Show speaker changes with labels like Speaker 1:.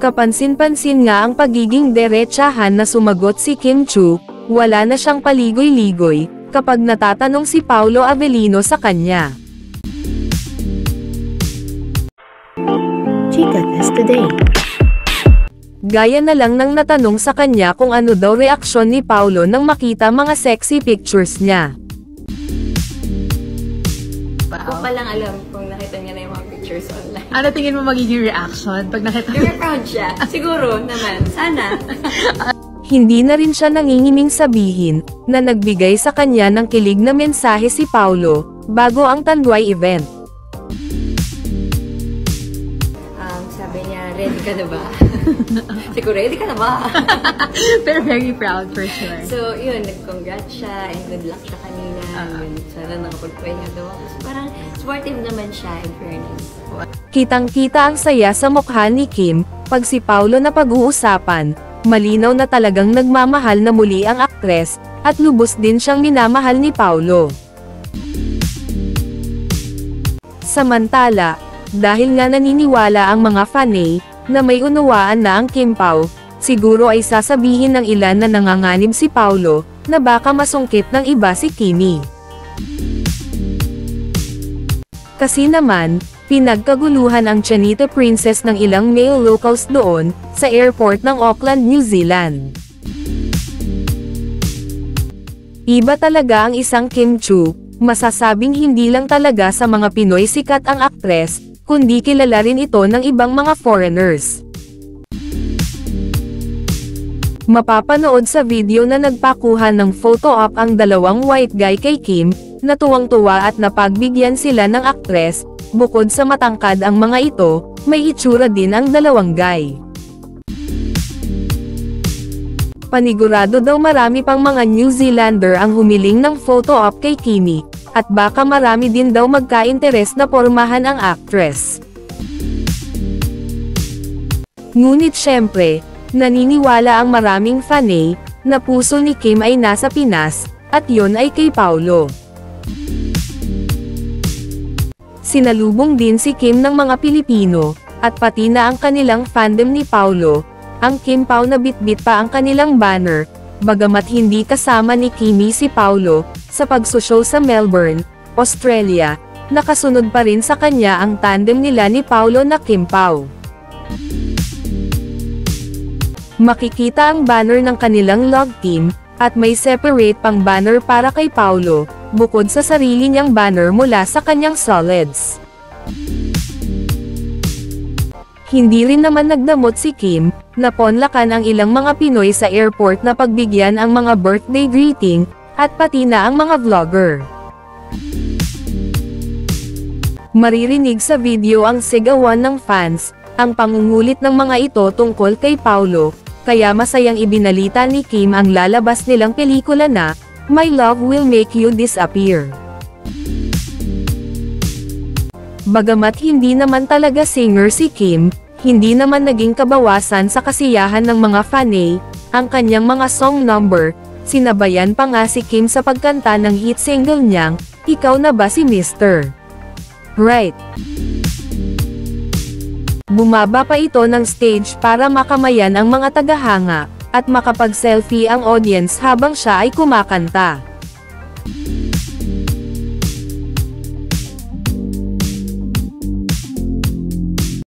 Speaker 1: Kapansin-pansin nga ang pagiging derechahan na sumagot si Kim Chu, wala na siyang paligoy-ligoy, kapag natatanong si Paolo Avellino sa kanya.
Speaker 2: Chika Test Today.
Speaker 1: Gaya na lang nang natanong sa kanya kung ano daw reaksyon ni Paolo nang makita mga sexy pictures niya.
Speaker 3: Ako pa lang alam kung nakita niya na yung mga pictures online.
Speaker 2: Ano tingin mo magiging reaction pag nakita mo?
Speaker 3: You're proud siya. Siguro naman. Sana.
Speaker 1: Hindi na rin siya nangingiming sabihin, na nagbigay sa kanya ng kilig na mensahe si Paolo, bago ang Tanduay event.
Speaker 3: Sabi niya, ready ka na ba? Siguro, ready ka na ba?
Speaker 2: Pero very proud for sure.
Speaker 3: So, yun, nag-congrats siya and good luck siya kanina. Sana nakapagpahinga daw ako. So, parang supportive naman siya in fairness.
Speaker 1: Kitang-kita ang saya sa mukha ni Kim, pag si Paolo na pag-uusapan, malinaw na talagang nagmamahal na muli ang aktres, at lubos din siyang minamahal ni Paolo. Samantala, dahil nga naniniwala ang mga fanay, na may unawaan na ang Kim Pao, siguro ay sasabihin ng ilan na nanganganib si Paolo, na baka masungkit ng iba si Kimi. Kasi naman, pinagkaguluhan ang Chanita Princess ng ilang male locals doon, sa airport ng Auckland, New Zealand. Iba talaga ang isang Kim Chu, masasabing hindi lang talaga sa mga Pinoy sikat ang aktres, kundi kilala rin ito ng ibang mga foreigners. Mapapanood sa video na nagpakuha ng photo op ang dalawang white guy kay Kim, na tuwang-tuwa at napagbigyan sila ng aktres, bukod sa matangkad ang mga ito, may itsura din ang dalawang guy. Panigurado daw marami pang mga New Zealander ang humiling ng photo op kay Kimi, at baka marami din daw magka-interes na pormahan ang actress. Ngunit syempre, naniniwala ang maraming fanay, na puso ni Kim ay nasa Pinas, at yon ay kay Paolo. Sinalubong din si Kim ng mga Pilipino, at pati na ang kanilang fandom ni Paolo, ang Kim Pao na bitbit pa ang kanilang banner, bagamat hindi kasama ni Kimi si Paolo, sa pagsushow sa Melbourne, Australia, nakasunod pa rin sa kanya ang tandem nila ni Paolo na Kim Pao. Makikita ang banner ng kanilang love team, at may separate pang banner para kay Paolo, bukod sa sarili niyang banner mula sa kanyang solids. Hindi rin naman nagdamot si Kim, na ponlakan ang ilang mga Pinoy sa airport na pagbigyan ang mga birthday greeting, at pati na ang mga vlogger. Maririnig sa video ang sigawan ng fans, ang pangungulit ng mga ito tungkol kay Paolo, kaya masayang ibinalita ni Kim ang lalabas nilang pelikula na, My Love Will Make You Disappear. Bagamat hindi naman talaga singer si Kim, hindi naman naging kabawasan sa kasiyahan ng mga fanay, ang kanyang mga song number, sinabayan pa nga si Kim sa pagkanta ng hit single niyang, Ikaw Na Ba Si Mr. Right? Bumaba pa ito ng stage para makamayan ang mga tagahanga, at makapag-selfie ang audience habang siya ay kumakanta.